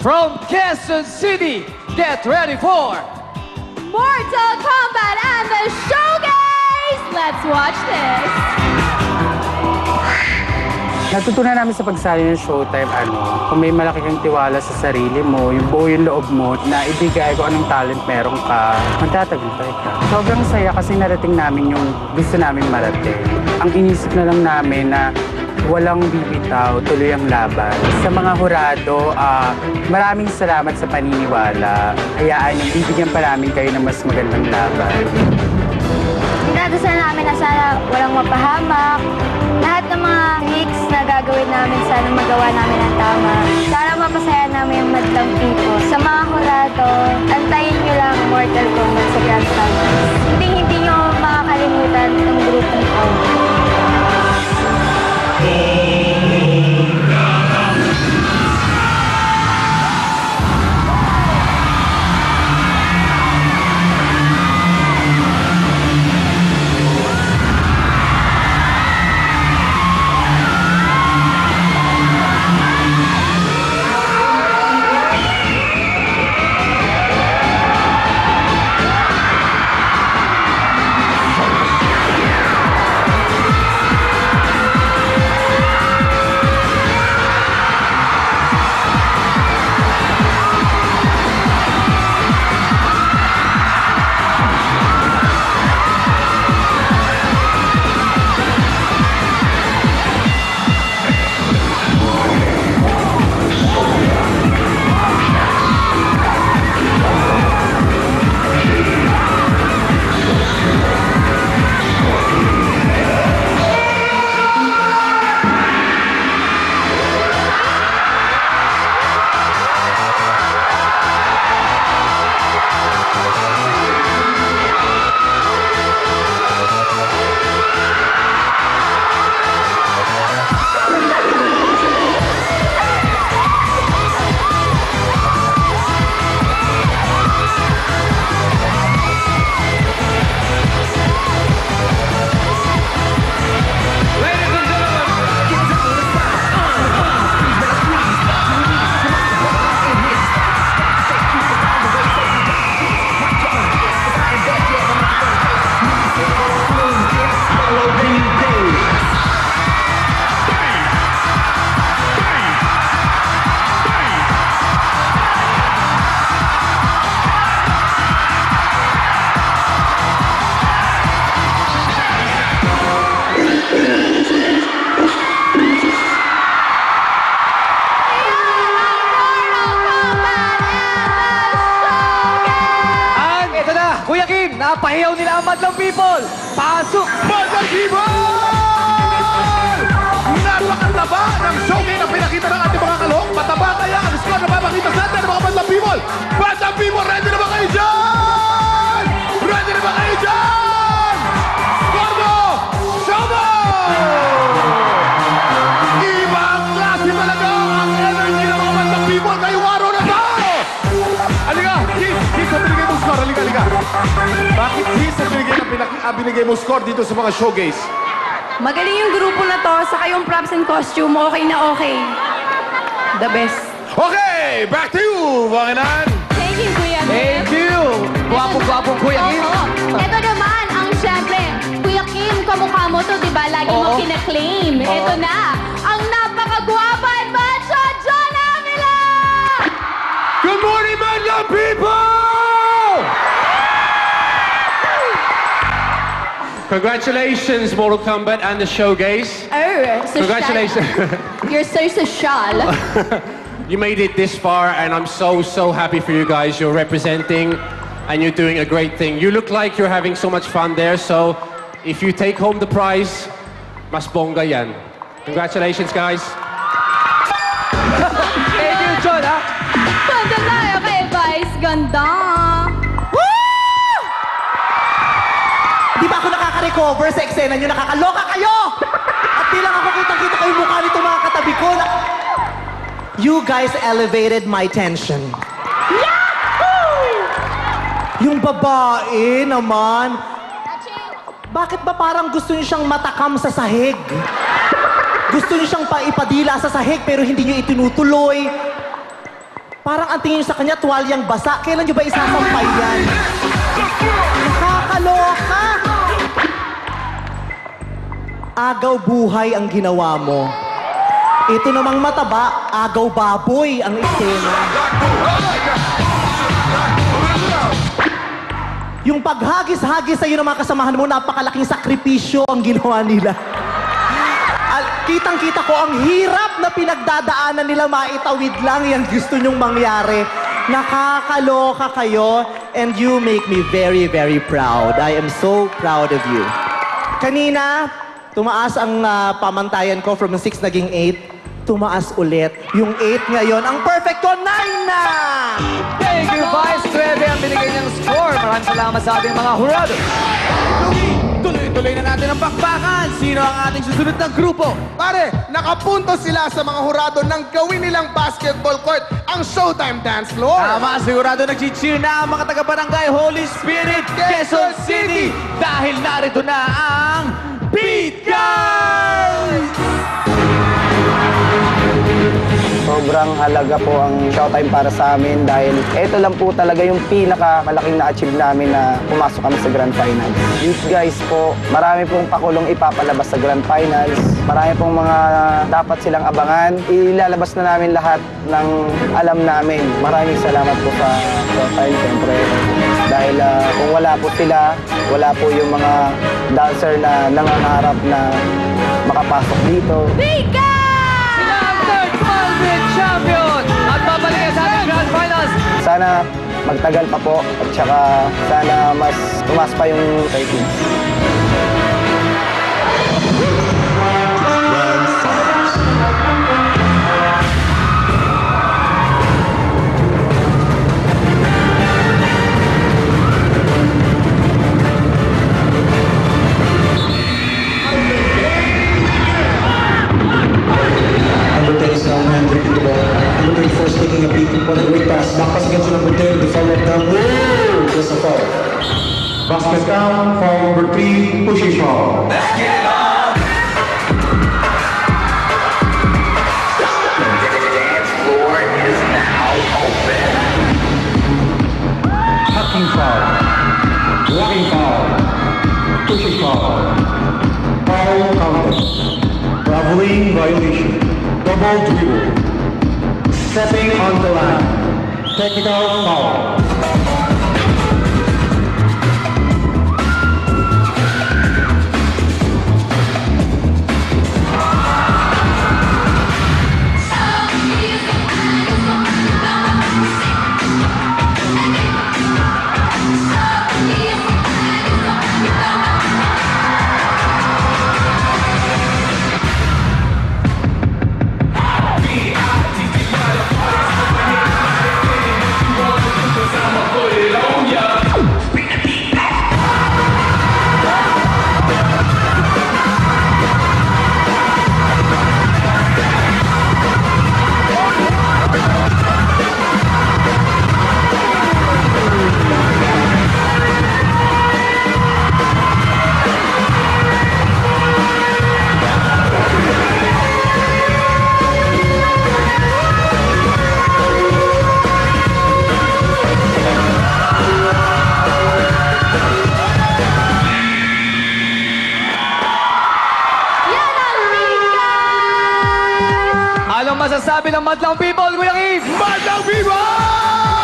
from Quezon City, get ready for Mortal Kombat and the Showcase! Let's watch this! Natutunan namin sa pagsali ng Showtime, kung may malaki kang tiwala sa sarili mo, yung buo yung loob mo, na ibigay kung anong talent meron ka, magtatagumpay ka. Sobrang saya kasi narating namin yung gusto namin marating. Ang inisip na lang namin na walang bibitaw, tuloy ang laban. Sa mga hurado, maraming salamat sa paniniwala. Hayaan yung bibigyan pa namin kayo ng mas magandang laban. Dinadasal namin na sana walang mapahamak. Lahat ng mga tricks na gagawin namin, sana magawa namin ng tama. Sana mapasaya namin yung madlang people. Sa mga hurado, antayin nyo lang Mortal Kombat sa Grand Finals. Hindi nyo makakalimutan itong grupong ko. Kuya Kim, napahiyaw nila ang madlang people! Pasok! Madlang people! Napakataba ng showcase na pinakita ng ating mga kalahok. Mataba kaya ang score na papakita sa atin ng mga madlang people! Madlang people, ready na ba kayo dyan? Ready na ba kayo dyan? Score mo! Show mo! Ibang klase talaga ang energy ng mga madlang people ngayong araw na to! Halika! Kiss ang binigay mong score. Halika. Bakit Kiss ang binigay mong score dito sa mga showcase? Magaling yung grupo na to, saka yung props and costume, okay na okay. The best. Okay! Back to you, Banginan! Thank you, Kuya Kim. Thank you! Gwapong-gwapong Kuya Kim. Oo. Ito naman, ang syempre, Kuya Kim, kamukha mo to, di ba? Lagi mo kina-claim. Ito na, ang napakagwapa at macho, John Avila! Good morning, madlang people! Congratulations, Mortal Kombat and the Showcase. Oh, social. Congratulations. You're so social. You made it this far, and I'm so happy for you guys. You're representing, and you're doing a great thing. You look like you're having so much fun there, so if you take home the prize, mas bongga yan. Congratulations, guys. Thank you, John, ha? Ganda tayo kay Vice. Ganda. Di ba ako nakaka-recover sa eksena nyo? Nakakaloka kayo! At di lang ako kitang-kita kayo mukha nito mga katabi ko. You guys elevated my tension. Yahoo! Yung babae naman. Bakit ba parang gusto niyo siyang matakam sa sahig? Gusto niyo siyang ipadila sa sahig pero hindi niyo itinutuloy. Parang ang tingin nyo sa kanya, tuwalyang basa. Kailan nyo ba isasampay yan? Nakakaloka! Agaw buhay ang ginawa mo. Ito namang mataba, agaw baboy ang eksena. Yung paghagis-hagis sa'yo ng mga kasamahan mo, napakalaking sakripisyo ang ginawa nila. Kitang-kita ko ang hirap na pinagdadaanan nila, maitawid lang yung gusto nyong mangyari. Nakakaloka kayo and you make me very, very proud. I am so proud of you. Kanina, tumaas ang pamantayan ko from 6 naging 8. Tumaas ulit. Yung 8 ngayon, ang perfecto 9 na! Thank you, Vice. 9 ang binigay niyang score. Maraming salamat sa ating mga hurado. Tuloy-tuloy na natin ang bakbakan. Sino ang ating susunod na grupo? Pare, nakapunto sila sa mga hurado nang gawin nilang basketball court ang Showtime Dance Floor. Tama, sigurado nag-cheer na ang mga taga-barangay Holy Spirit, Quezon City. Dahil narito na ang Beat Girls! Sobrang halaga po ang Showtime para sa amin dahil ito lang po talaga yung pinakamalaking na-achieve namin na pumasok kami sa Grand Finals. Youth guys po, marami pong pakulong ipapalabas sa Grand Finals. Marami pong mga dapat silang abangan. Ilalabas na namin lahat ng alam namin. Maraming salamat po sa Showtime, siyempre. Dahil kung wala po sila, wala po yung mga dancer na nangangarap na makapasok dito. Sila ang third Malvin Champion at babalik sa ating Grand Finals. Sana magtagal pa po at saka sana mas tumas pa yung ratings. Number 10 is now Hendrik with the ball. Number 34 is taking a beat on the way pass. Back pass again to number 10. The follow-up down. Whoa! Just a foul. Basket down. Foul number 3. Pushing foul. Hacking foul. Blocking foul. Pushing foul. Foul counter. Traveling violation. Double dribble. Stepping on the line. Technical foul. Anong masasabi ng Madlang People, Kuya Keith? Madlang People!